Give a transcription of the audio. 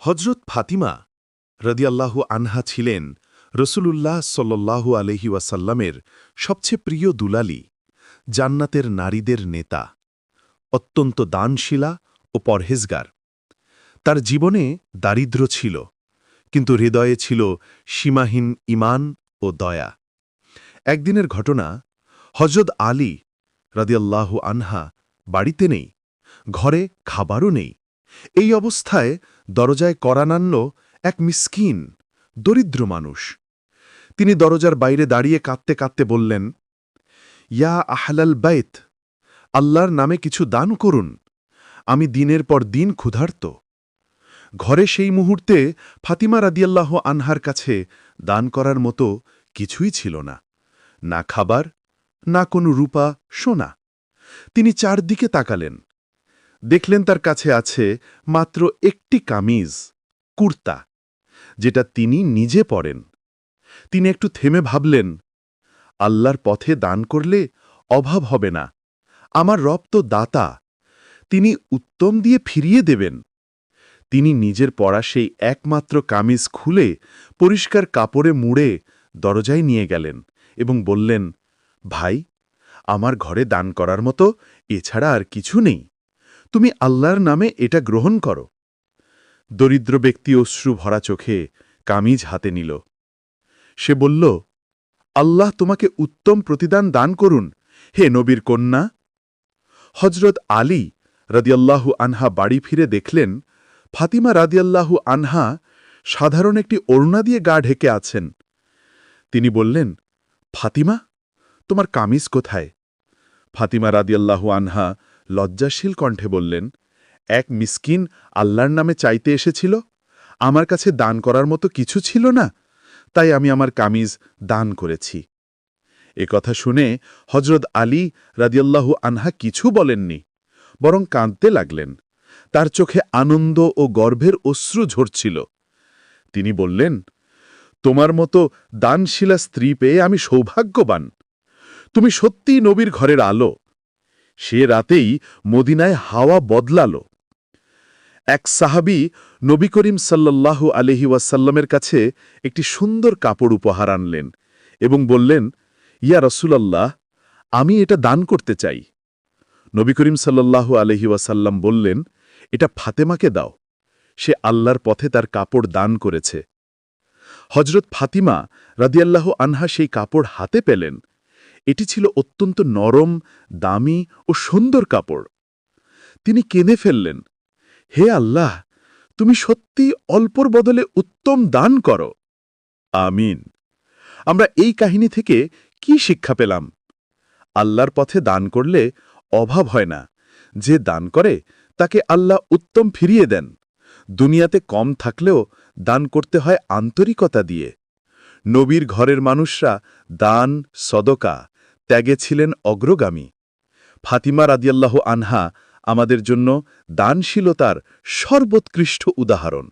হজরত ফাতিমা রদিয়াল্লাহু আনহা ছিলেন রসুলুল্লাহ সল্লাল্লাহু আলহি ওয়াসাল্লামের সবচেয়ে প্রিয় দুলালি, জান্নাতের নারীদের নেতা, অত্যন্ত দানশীলা ও পরহেজগার। তার জীবনে দারিদ্র্য ছিল, কিন্তু হৃদয়ে ছিল সীমাহীন ঈমান ও দয়া। একদিনের ঘটনা, হজরত আলী রদিয়াল্লাহু আনহা বাড়িতে নেই, ঘরে খাবারও নেই। এই অবস্থায় দরজায় কড়া নাড়ল এক মিসকিন দরিদ্র মানুষ। তিনি দরজার বাইরে দাঁড়িয়ে কাঁদতে কাঁদতে বললেন, ইয়া আহলাল বাইত, আল্লাহর নামে কিছু দান করুন, আমি দিনের পর দিন ক্ষুধার্ত। ঘরে সেই মুহূর্তে ফাতিমা রাদিয়াল্লাহু আনহার কাছে দান করার মতো কিছুই ছিল না, না খাবার, না কোনো রূপা সোনা। তিনি চারদিকে তাকালেন, দেখলেন তার কাছে আছে মাত্র একটি কামিজ, কুর্তা, যেটা তিনি নিজে পরেন। তিনি একটু থেমে ভাবলেন, আল্লাহর পথে দান করলে অভাব হবে না, আমার রব তো দাতা, তিনি উত্তম দিয়ে ফিরিয়ে দেবেন। তিনি নিজের পরা সেই একমাত্র কামিজ খুলে পরিষ্কার কাপড়ে মুড়ে দরজায় নিয়ে গেলেন এবং বললেন, ভাই, আমার ঘরে দান করার মতো এছাড়া আর কিছু নেই, তুমি আল্লাহর নামে এটা গ্রহণ করো। দরিদ্র ব্যক্তি অশ্রু ভরা চোখে কামিজ হাতে নিল। সে বলল, আল্লাহ তোমাকে উত্তম প্রতিদান দান করুন, হে নবীর কন্যা। হজরত আলী রাদিয়াল্লাহু আনহা বাড়ি ফিরে দেখলেন, ফাতিমা রাদিয়াল্লাহু আনহা সাধারণ একটি ওড়না দিয়ে গা ঢেকে আছেন। তিনি বললেন, ফাতিমা, তোমার কামিজ কোথায়? ফাতিমা রাদিয়াল্লাহু আনহা লজ্জাশীল কণ্ঠে বললেন, এক মিসকিন আল্লাহর নামে চাইতে এসেছিল, আমার কাছে দান করার মতো কিছু ছিল না, তাই আমি আমার কামিজ দান করেছি। কথা শুনে হজরত আলী রাদিয়াল্লাহু আনহা কিছু বলেননি, বরং কাঁদতে লাগলেন। তার চোখে আনন্দ ও গর্বের অশ্রু ঝরছিল। তিনি বললেন, তোমার মতো দানশীলা স্ত্রী পেয়ে আমি সৌভাগ্যবান। তুমি সত্যিই নবীর ঘরের আলো। সে রাতেই মদিনায় হাওয়া বদলাল। এক সাহাবী নবী করিম সাল্লাল্লাহু আলহি ওয়াসাল্লামের কাছে একটি সুন্দর কাপড় উপহার আনলেন এবং বললেন, ইয়া রসুলাল্লাহ, আমি এটা দান করতে চাই। নবী করিম সাল্লাল্লাহু আলহি ওয়াসাল্লাম বললেন, এটা ফাতেমাকে দাও, সে আল্লাহর পথে তার কাপড় দান করেছে। হজরত ফাতিমা রাদিয়াল্লাহু আনহা সেই কাপড় হাতে পেলেন। এটি ছিল অত্যন্ত নরম, দামি ও সুন্দর কাপড়। তিনি কেঁদে ফেললেন, হে আল্লাহ, তুমি সত্যি অল্পর বদলে উত্তম দান করো। আমিন। আমরা এই কাহিনী থেকে কি শিক্ষা পেলাম? আল্লাহর পথে দান করলে অভাব হয় না, যে দান করে তাকে আল্লাহ উত্তম ফিরিয়ে দেন। দুনিয়াতে কম থাকলেও দান করতে হয় আন্তরিকতা দিয়ে। নবীর ঘরের মানুষরা দান, সদকা, ত্যাগে ছিলেন অগ্রগামী। ফাতিমা রাদিয়াল্লাহু আনহা আমাদের জন্য দানশীলতার সর্বোৎকৃষ্ট উদাহরণ।